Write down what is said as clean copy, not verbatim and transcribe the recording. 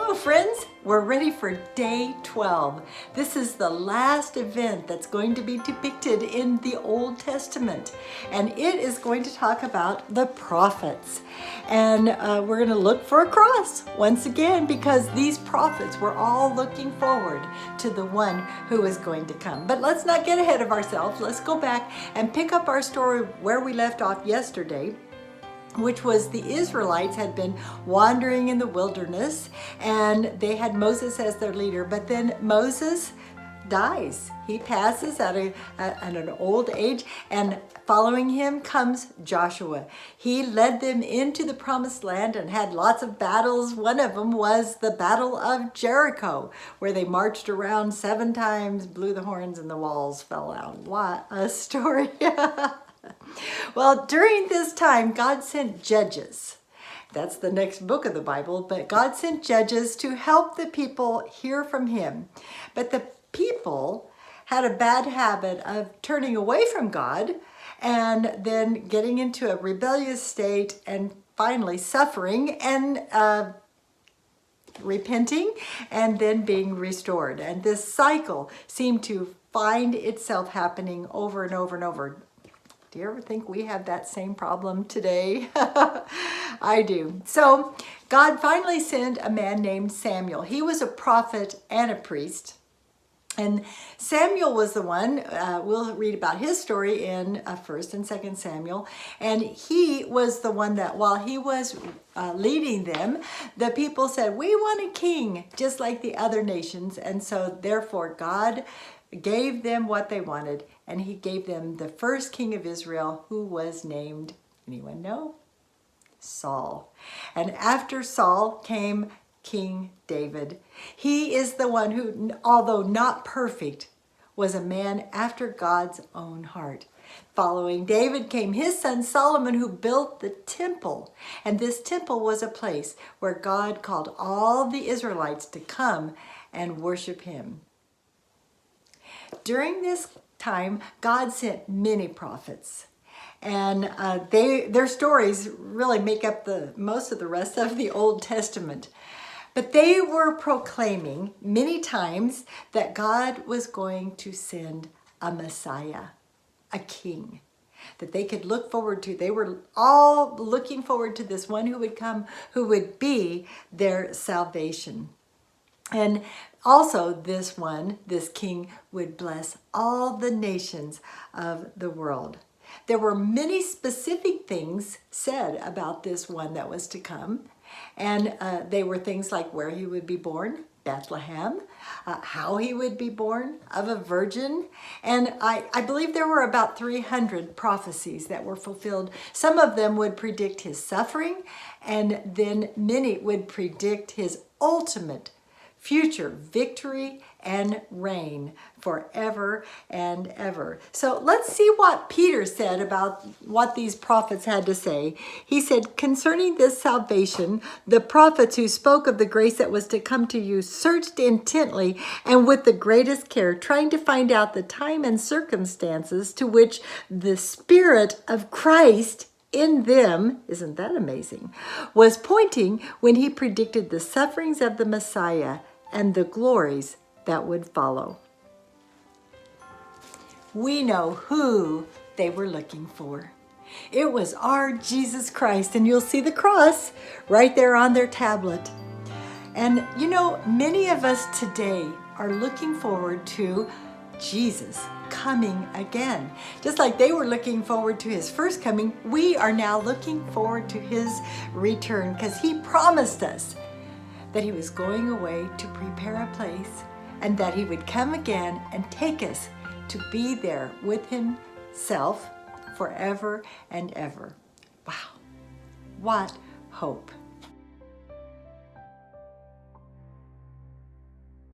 Hello friends, we're ready for day 12. This is the last event that's going to be depicted in the Old Testament, and it is going to talk about the prophets. And we're going to look for a cross once again, because these prophets were all looking forward to the one who is going to come. But let's not get ahead of ourselves. Let's go back and pick up our story where we left off yesterday, which was the Israelites had been wandering in the wilderness and they had Moses as their leader, but then Moses dies. He passes at an old age, and following him comes Joshua. He led them into the promised land and had lots of battles. One of them was the Battle of Jericho, where they marched around 7 times, blew the horns, and the walls fell out. What a story. Well, during this time, God sent judges. That's the next book of the Bible, but God sent judges to help the people hear from him. But the people had a bad habit of turning away from God and then getting into a rebellious state and finally suffering and repenting and then being restored. And this cycle seemed to find itself happening over and over and over. Do you ever think we have that same problem today? I do. So God finally sent a man named Samuel. He was a prophet and a priest. And Samuel was the one, we'll read about his story in 1st and 2nd Samuel. And he was the one that while he was leading them, the people said, we want a king just like the other nations. And so therefore God gave them what they wanted, and he gave them the first king of Israel, who was named, anyone know? Saul. And after Saul came King David. He is the one who, although not perfect, was a man after God's own heart. Following David came his son Solomon, who built the temple. And this temple was a place where God called all the Israelites to come and worship him. During this time, God sent many prophets, and their stories really make up most of the rest of the Old Testament. But they were proclaiming many times that God was going to send a Messiah, a king, that they could look forward to. They were all looking forward to this one who would come, who would be their salvation. And also this king would bless all the nations of the world. There were many specific things said about this one that was to come. And they were things like where he would be born, Bethlehem, how he would be born, of a virgin. And I believe there were about 300 prophecies that were fulfilled. Some of them would predict his suffering, and then many would predict his ultimate future victory and reign forever and ever. So let's see what Peter said about what these prophets had to say. He said, concerning this salvation, the prophets who spoke of the grace that was to come to you searched intently and with the greatest care, trying to find out the time and circumstances to which the Spirit of Christ in them, isn't that amazing, was pointing when he predicted the sufferings of the Messiah and the glories that would follow. We know who they were looking for. It was our Jesus Christ, and you'll see the cross right there on their tablet. And you know, many of us today are looking forward to Jesus coming again. Just like they were looking forward to his first coming, we are now looking forward to his return, because he promised us that he was going away to prepare a place, and that he would come again and take us to be there with himself forever and ever. Wow, what hope.